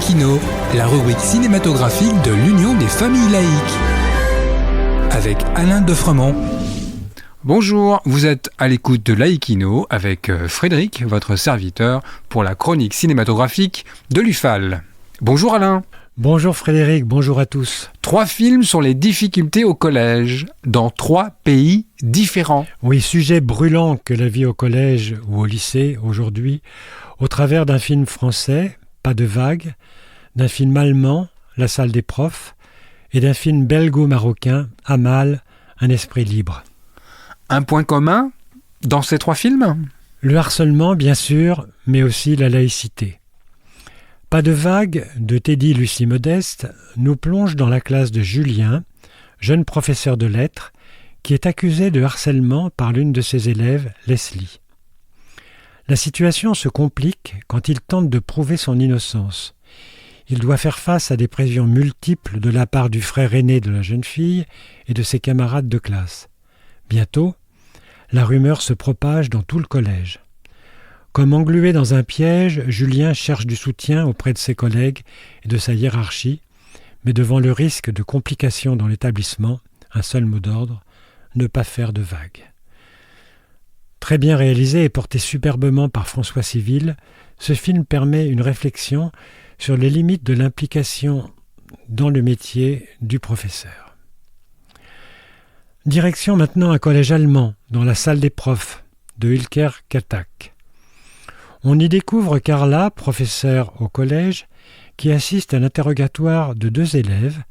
Laïkino, la rubrique cinématographique de l'Union des familles laïques. Avec Alain Defremont. Bonjour, vous êtes à l'écoute de Laïkino avec Frédéric, votre serviteur, pour la chronique cinématographique de l'UFAL. Bonjour Alain. Bonjour Frédéric, bonjour à tous. 3 films sur les difficultés au collège, dans 3 pays différents. Oui, sujet brûlant que la vie au collège ou au lycée aujourd'hui, au travers d'un film français, Pas de vague, d'un film allemand, La salle des profs, et d'un film belgo-marocain, Amal, un esprit libre. Un point commun dans ces 3 films ? Le harcèlement, bien sûr, mais aussi la laïcité. Pas de vague, de Teddy Lucie Modeste, nous plonge dans la classe de Julien, jeune professeur de lettres, qui est accusé de harcèlement par l'une de ses élèves, Leslie. La situation se complique quand il tente de prouver son innocence. Il doit faire face à des pressions multiples de la part du frère aîné de la jeune fille et de ses camarades de classe. Bientôt, la rumeur se propage dans tout le collège. Comme englué dans un piège, Julien cherche du soutien auprès de ses collègues et de sa hiérarchie, mais devant le risque de complications dans l'établissement, un seul mot d'ordre, ne pas faire de vagues. Très bien réalisé et porté superbement par François Civil, ce film permet une réflexion sur les limites de l'implication dans le métier du professeur. Direction maintenant un collège allemand, dans la salle des profs, de Ilker Katak. On y découvre Carla, professeure au collège, qui assiste à l'interrogatoire de 2 élèves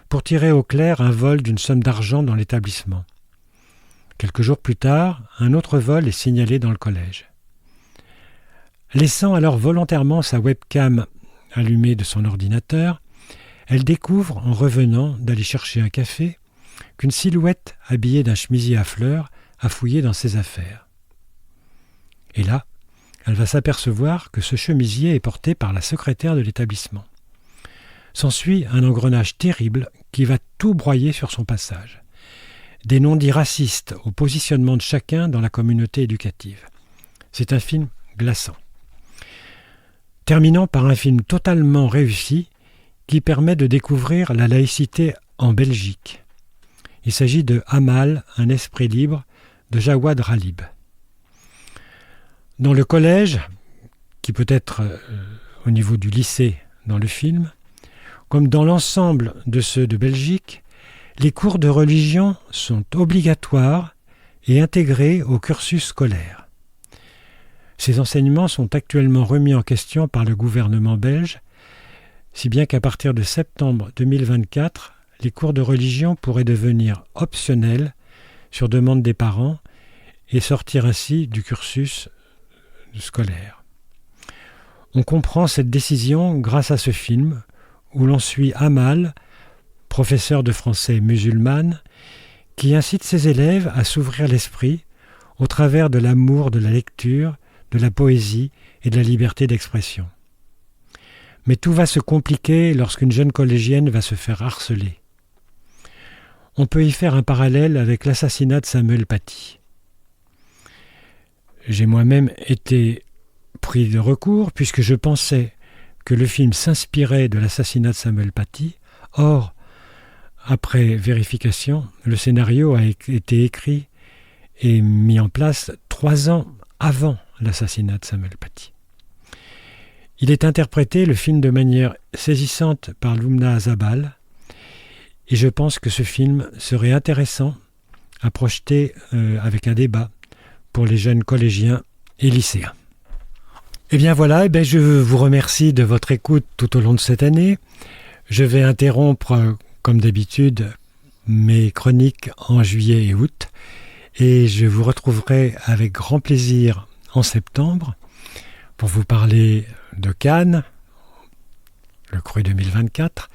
pour tirer au clair un vol d'une somme d'argent dans l'établissement. Quelques jours plus tard, un autre vol est signalé dans le collège. Laissant alors volontairement sa webcam allumée de son ordinateur, elle découvre, en revenant d'aller chercher un café, qu'une silhouette habillée d'un chemisier à fleurs a fouillé dans ses affaires. Et là, elle va s'apercevoir que ce chemisier est porté par la secrétaire de l'établissement. S'ensuit un engrenage terrible qui va tout broyer sur son passage. Des non-dits racistes au positionnement de chacun dans la communauté éducative. C'est un film glaçant. Terminant par un film totalement réussi qui permet de découvrir la laïcité en Belgique. Il s'agit de Amal, un esprit libre, de Jawad Ralib. Dans le collège, qui peut être au niveau du lycée dans le film, comme dans l'ensemble de ceux de Belgique, les cours de religion sont obligatoires et intégrés au cursus scolaire. Ces enseignements sont actuellement remis en question par le gouvernement belge, si bien qu'à partir de septembre 2024, les cours de religion pourraient devenir optionnels sur demande des parents et sortir ainsi du cursus scolaire. On comprend cette décision grâce à ce film où l'on suit Amal, professeur de français musulmane, qui incite ses élèves à s'ouvrir l'esprit au travers de l'amour de la lecture, de la poésie et de la liberté d'expression. Mais tout va se compliquer lorsqu'une jeune collégienne va se faire harceler. On peut y faire un parallèle avec l'assassinat de Samuel Paty. J'ai moi-même été pris de recours puisque je pensais que le film s'inspirait de l'assassinat de Samuel Paty. Or, après vérification, le scénario a été écrit et mis en place 3 ans avant l'assassinat de Samuel Paty. Il est interprété, le film, de manière saisissante par Lumna Zabal, et je pense que ce film serait intéressant à projeter avec un débat pour les jeunes collégiens et lycéens. Eh bien voilà, je vous remercie de votre écoute tout au long de cette année. Je vais interrompre, comme d'habitude, mes chroniques en juillet et août, et je vous retrouverai avec grand plaisir en septembre pour vous parler de Cannes, le Cru 2024,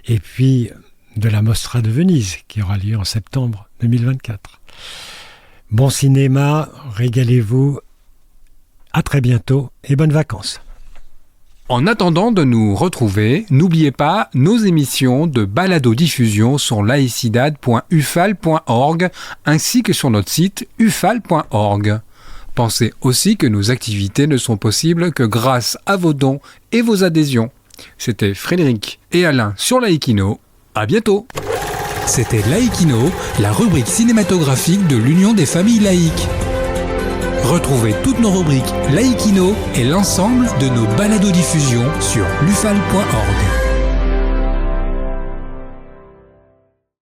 et puis de la Mostra de Venise, qui aura lieu en septembre 2024. Bon cinéma, régalez-vous, à très bientôt et bonnes vacances. En attendant de nous retrouver, n'oubliez pas nos émissions de balado-diffusion sur laicidad.ufal.org ainsi que sur notre site ufal.org. Pensez aussi que nos activités ne sont possibles que grâce à vos dons et vos adhésions. C'était Frédéric et Alain sur Laïkino. À bientôt. C'était Laïkino, la rubrique cinématographique de l'Union des familles laïques. Retrouvez toutes nos rubriques Laïkino et l'ensemble de nos baladodiffusions sur lufal.org.